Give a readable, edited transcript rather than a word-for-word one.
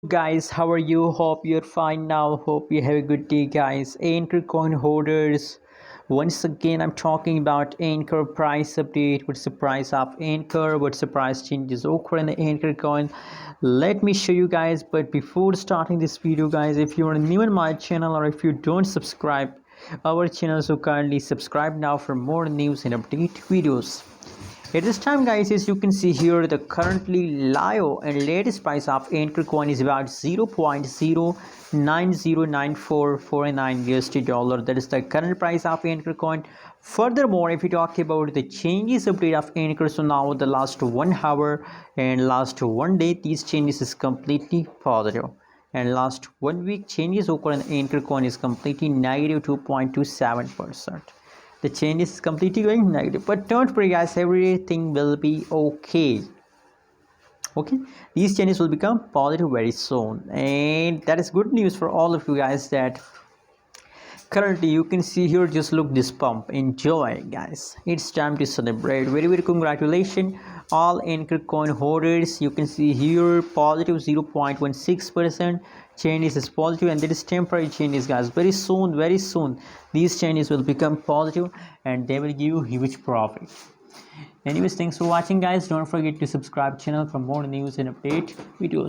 Guys, how are you? Hope you're fine now. Hope you have a good day, guys. Anchor coin holders, once again I'm talking about Anchor price update. What's the price of Anchor? What's the price changes occur in the Anchor coin? Let me show you guys. But before starting this video, guys, if you are new in my channel or if you don't subscribe our channel, so kindly subscribe now for more news and update videos. At this time, guys, as you can see here, the currently live and latest price of Ankr coin is about 0.0909449 USD dollar. That is the current price of Ankr coin. Furthermore, if you talk about the changes update of Ankr, so now the last 1 hour and last 1 day, these changes is completely positive. And last 1 week changes occur in Ankr coin is completely negative 2.27%. The change is completely going negative, but don't worry, guys, everything will be okay. These changes will become positive very soon, and that is good news for all of you guys. That currently you can see here, just look this pump, enjoy, guys. It's time to celebrate. Very congratulations all Anchor coin holders. You can see here positive 0.16%. Changes is positive, and that is temporary changes, guys. Very soon these changes will become positive and they will give you huge profit. Anyways, thanks for watching, guys. Don't forget to subscribe channel for more news and update videos.